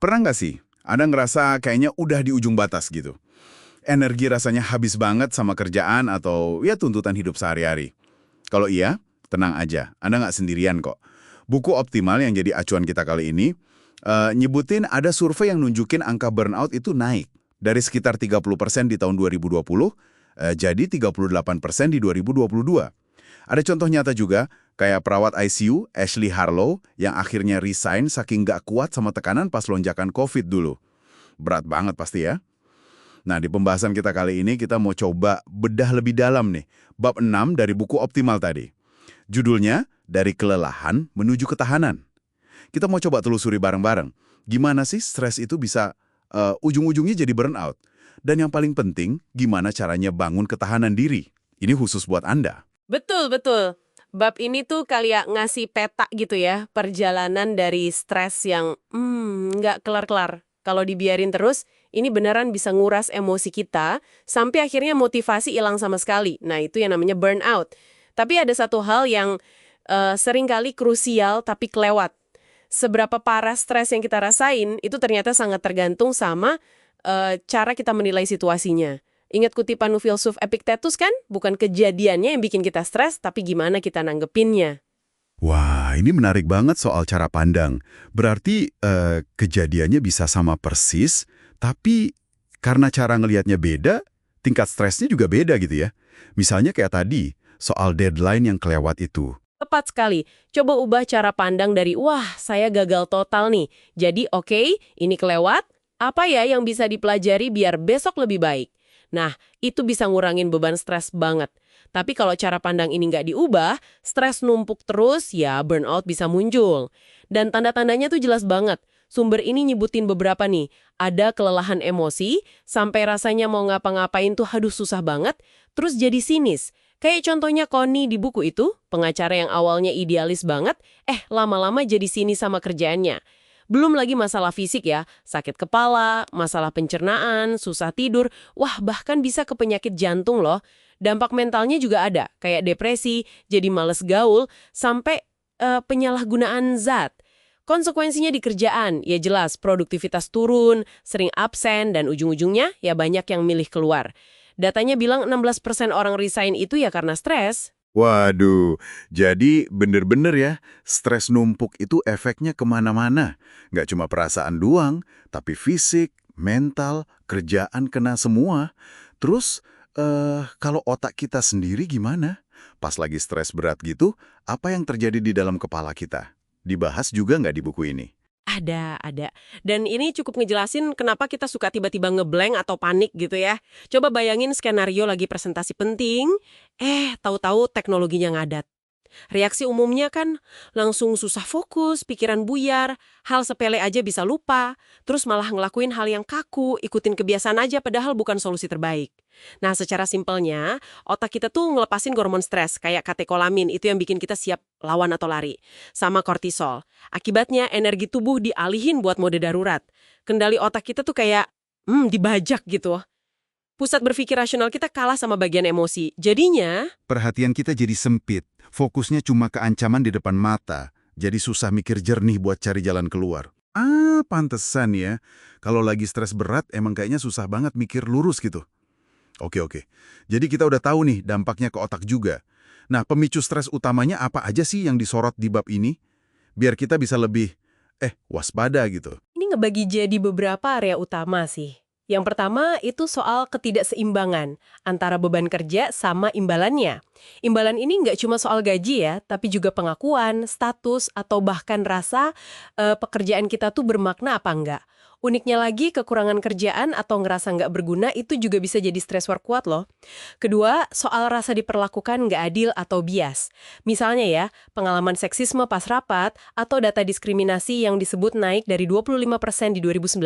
Pernah nggak sih, Anda ngerasa kayaknya udah di ujung batas gitu? Energi rasanya habis banget sama kerjaan atau ya tuntutan hidup sehari-hari. Kalau iya, tenang aja, Anda nggak sendirian kok. Buku Optimal yang jadi acuan kita kali ini, nyebutin ada survei yang nunjukin angka burnout itu naik. Dari sekitar 30% di tahun 2020, jadi 38% di 2022. Ada contoh nyata juga, kayak perawat ICU, Ashley Harlow, yang akhirnya resign saking nggak kuat sama tekanan pas lonjakan COVID dulu. Berat banget pasti ya. Nah, di pembahasan kita kali ini kita mau coba bedah lebih dalam nih, bab 6 dari buku Optimal tadi. Judulnya, Dari Kelelahan Menuju Ketahanan. Kita mau coba telusuri bareng-bareng, gimana sih stres itu bisa ujung-ujungnya jadi burnout? Dan yang paling penting, gimana caranya bangun ketahanan diri? Ini khusus buat Anda. Betul, betul. Bab ini tuh kayak ngasih peta gitu ya, perjalanan dari stres yang nggak kelar-kelar. Kalau dibiarin terus, ini beneran bisa nguras emosi kita, sampai akhirnya motivasi hilang sama sekali. Nah, itu yang namanya burnout. Tapi ada satu hal yang seringkali krusial tapi kelewat. Seberapa parah stres yang kita rasain, itu ternyata sangat tergantung sama cara kita menilai situasinya. Ingat kutipan filsuf Epictetus kan? Bukan kejadiannya yang bikin kita stres, tapi gimana kita nanggepinnya. Wah, ini menarik banget soal cara pandang. Berarti kejadiannya bisa sama persis, tapi karena cara ngelihatnya beda, tingkat stresnya juga beda gitu ya. Misalnya kayak tadi, soal deadline yang kelewat itu. Tepat sekali. Coba ubah cara pandang dari, wah, saya gagal total nih. Jadi, oke, ini kelewat. Apa ya yang bisa dipelajari biar besok lebih baik? Nah, itu bisa ngurangin beban stres banget. Tapi kalau cara pandang ini nggak diubah, stres numpuk terus, ya burnout bisa muncul. Dan tanda-tandanya tuh jelas banget. Sumber ini nyebutin beberapa nih. Ada kelelahan emosi, sampai rasanya mau ngapa-ngapain tuh haduh susah banget, terus jadi sinis. Kayak contohnya Connie di buku itu, pengacara yang awalnya idealis banget, lama-lama jadi sinis sama kerjaannya. Belum lagi masalah fisik ya, sakit kepala, masalah pencernaan, susah tidur, wah bahkan bisa ke penyakit jantung loh. Dampak mentalnya juga ada, kayak depresi, jadi males gaul, sampai penyalahgunaan zat. Konsekuensinya di kerjaan, ya jelas produktivitas turun, sering absen, dan ujung-ujungnya ya banyak yang milih keluar. Datanya bilang 16% orang resign itu ya karena stres. Waduh, jadi bener-bener ya, stres numpuk itu efeknya kemana-mana. Nggak cuma perasaan doang, tapi fisik, mental, kerjaan kena semua. Terus, kalau otak kita sendiri gimana? Pas lagi stres berat gitu, apa yang terjadi di dalam kepala kita? Dibahas juga nggak di buku ini? Ada. Dan ini cukup ngejelasin kenapa kita suka tiba-tiba ngeblank atau panik gitu ya. Coba bayangin skenario lagi presentasi penting, tahu-tahu teknologinya ngadat. Reaksi umumnya kan langsung susah fokus, pikiran buyar, hal sepele aja bisa lupa, terus malah ngelakuin hal yang kaku, ikutin kebiasaan aja padahal bukan solusi terbaik. Nah, secara simpelnya, otak kita tuh ngelepasin hormon stres, kayak katekolamin, itu yang bikin kita siap lawan atau lari. Sama kortisol. Akibatnya, energi tubuh dialihin buat mode darurat. Kendali otak kita tuh kayak, dibajak gitu. Pusat berpikir rasional kita kalah sama bagian emosi. Jadinya, Perhatian kita jadi sempit, fokusnya cuma ke ancaman di depan mata, jadi susah mikir jernih buat cari jalan keluar. Pantesan ya. Kalau lagi stres berat, emang kayaknya susah banget mikir lurus gitu. Oke. Jadi kita udah tahu nih dampaknya ke otak juga. Nah, pemicu stres utamanya apa aja sih yang disorot di bab ini? Biar kita bisa lebih, waspada gitu. ini ngebagi jadi beberapa area utama sih. Yang pertama itu soal ketidakseimbangan antara beban kerja sama imbalannya. Imbalan ini nggak cuma soal gaji ya, tapi juga pengakuan, status, atau bahkan rasa pekerjaan kita tuh bermakna apa enggak. Uniknya lagi, kekurangan kerjaan atau ngerasa nggak berguna itu juga bisa jadi stressor kuat loh. Kedua, soal rasa diperlakukan nggak adil atau bias. Misalnya ya, pengalaman seksisme pas rapat atau data diskriminasi yang disebut naik dari 25% di 2019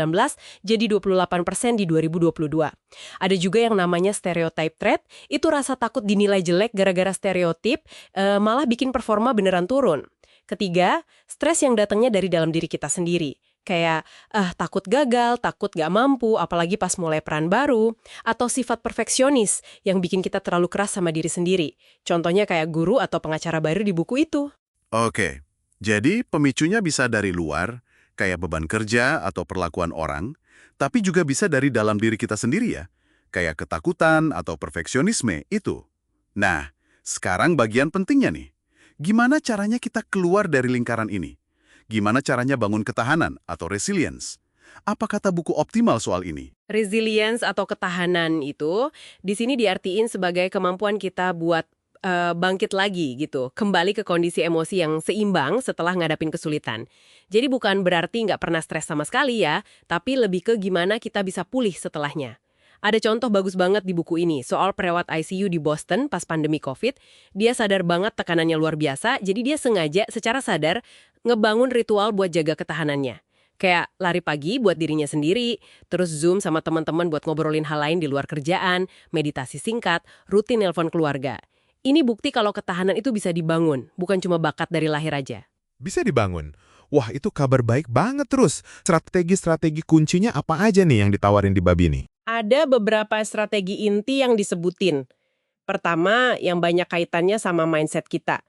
jadi 28% di 2022. Ada juga yang namanya stereotype threat, itu rasa takut dinilai jelek gara-gara stereotip, malah bikin performa beneran turun. Ketiga, stres yang datangnya dari dalam diri kita sendiri. Kayak, takut gagal, takut gak mampu, apalagi pas mulai peran baru. Atau sifat perfeksionis yang bikin kita terlalu keras sama diri sendiri. Contohnya kayak guru atau pengacara baru di buku itu. Oke, jadi pemicunya bisa dari luar, kayak beban kerja atau perlakuan orang, tapi juga bisa dari dalam diri kita sendiri ya, kayak ketakutan atau perfeksionisme itu. Nah, sekarang bagian pentingnya nih. Gimana caranya kita keluar dari lingkaran ini? Gimana caranya bangun ketahanan atau resilience? Apa kata buku optimal soal ini? Resilience atau ketahanan itu di sini diartiin sebagai kemampuan kita buat bangkit lagi gitu, kembali ke kondisi emosi yang seimbang setelah ngadapin kesulitan. Jadi bukan berarti nggak pernah stres sama sekali ya, tapi lebih ke gimana kita bisa pulih setelahnya. Ada contoh bagus banget di buku ini, soal perawat ICU di Boston pas pandemi COVID. Dia sadar banget tekanannya luar biasa, jadi dia sengaja secara sadar ngebangun ritual buat jaga ketahanannya. Kayak lari pagi buat dirinya sendiri, terus Zoom sama teman-teman buat ngobrolin hal lain di luar kerjaan, meditasi singkat, rutin nelpon keluarga. Ini bukti kalau ketahanan itu bisa dibangun, bukan cuma bakat dari lahir aja. Bisa dibangun. Wah, itu kabar baik banget terus. Strategi-strategi kuncinya apa aja nih yang ditawarin di bab ini? Ada beberapa strategi inti yang disebutin. Pertama, yang banyak kaitannya sama mindset kita,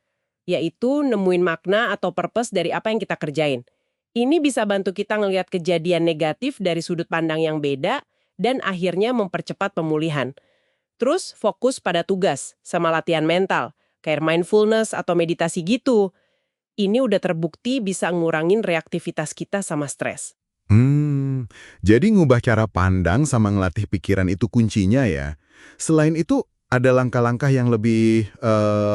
yaitu nemuin makna atau purpose dari apa yang kita kerjain. Ini bisa bantu kita ngelihat kejadian negatif dari sudut pandang yang beda dan akhirnya mempercepat pemulihan. Terus fokus pada tugas sama latihan mental, kayak mindfulness atau meditasi gitu. Ini udah terbukti bisa ngurangin reaktivitas kita sama stres. Jadi ngubah cara pandang sama ngelatih pikiran itu kuncinya ya. Selain itu, ada langkah-langkah yang lebih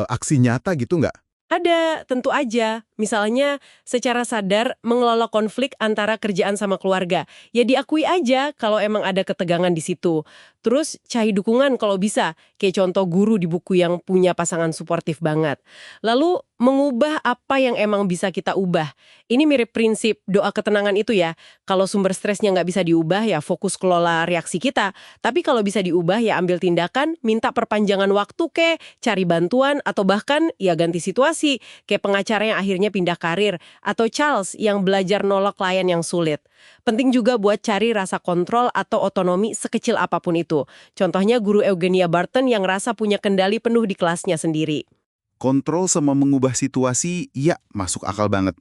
aksi nyata gitu nggak? Ada, tentu aja. Misalnya, secara sadar mengelola konflik antara kerjaan sama keluarga. Ya diakui aja kalau emang ada ketegangan di situ. Terus cari dukungan kalau bisa, kayak contoh guru di buku yang punya pasangan suportif banget. Lalu mengubah apa yang emang bisa kita ubah. Ini mirip prinsip doa ketenangan itu ya. Kalau sumber stresnya nggak bisa diubah ya fokus kelola reaksi kita. Tapi kalau bisa diubah ya ambil tindakan, minta perpanjangan waktu ke, cari bantuan atau bahkan ya ganti situasi. Kayak pengacara yang akhirnya pindah karir atau Charles yang belajar nolak klien yang sulit. Penting juga buat cari rasa kontrol atau otonomi sekecil apapun itu. Contohnya guru Eugenia Barton yang rasa punya kendali penuh di kelasnya sendiri. Kontrol sama mengubah situasi, ya masuk akal banget.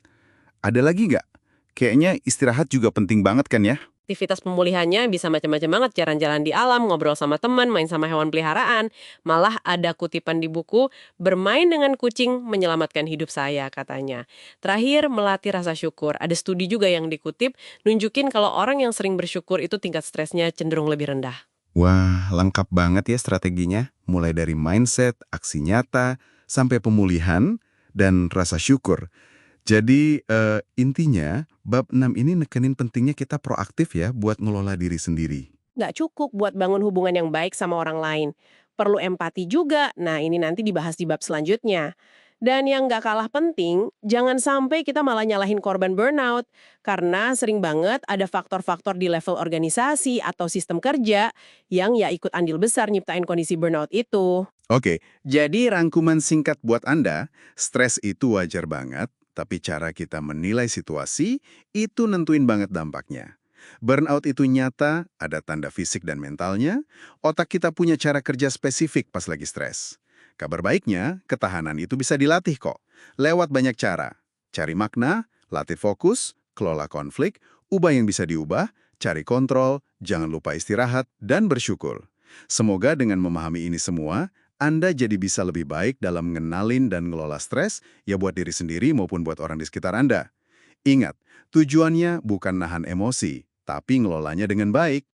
Ada lagi nggak? Kayaknya istirahat juga penting banget kan ya? Aktivitas pemulihannya bisa macam-macam banget, jalan-jalan di alam, ngobrol sama teman, main sama hewan peliharaan. Malah ada kutipan di buku, bermain dengan kucing menyelamatkan hidup saya, katanya. Terakhir, melatih rasa syukur. Ada studi juga yang dikutip, nunjukin kalau orang yang sering bersyukur itu tingkat stresnya cenderung lebih rendah. Wah, lengkap banget ya strateginya. Mulai dari mindset, aksi nyata, sampai pemulihan, dan rasa syukur. Jadi intinya bab 6 ini nekenin pentingnya kita proaktif ya buat ngelola diri sendiri. Nggak cukup buat bangun hubungan yang baik sama orang lain. Perlu empati juga, nah ini nanti dibahas di bab selanjutnya. Dan yang nggak kalah penting, jangan sampai kita malah nyalahin korban burnout. Karena sering banget ada faktor-faktor di level organisasi atau sistem kerja yang ya ikut andil besar nyiptain kondisi burnout itu. Oke, jadi rangkuman singkat buat Anda, stres itu wajar banget, tapi cara kita menilai situasi itu nentuin banget dampaknya. Burnout itu nyata, ada tanda fisik dan mentalnya, otak kita punya cara kerja spesifik pas lagi stres. Kabar baiknya, ketahanan itu bisa dilatih kok, lewat banyak cara. Cari makna, latih fokus, kelola konflik, ubah yang bisa diubah, cari kontrol, jangan lupa istirahat, dan bersyukur. Semoga dengan memahami ini semua, Anda jadi bisa lebih baik dalam ngenalin dan ngelola stres, ya buat diri sendiri maupun buat orang di sekitar Anda. Ingat, tujuannya bukan nahan emosi, tapi ngelolanya dengan baik.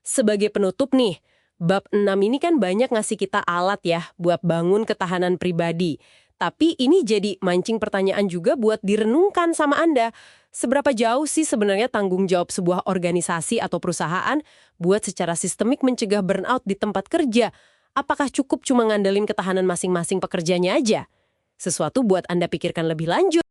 Sebagai penutup nih, bab 6 ini kan banyak ngasih kita alat ya buat bangun ketahanan pribadi. Tapi ini jadi mancing pertanyaan juga buat direnungkan sama Anda. Seberapa jauh sih sebenarnya tanggung jawab sebuah organisasi atau perusahaan buat secara sistemik mencegah burnout di tempat kerja? Apakah cukup cuma ngandelin ketahanan masing-masing pekerjanya aja? Sesuatu buat Anda pikirkan lebih lanjut.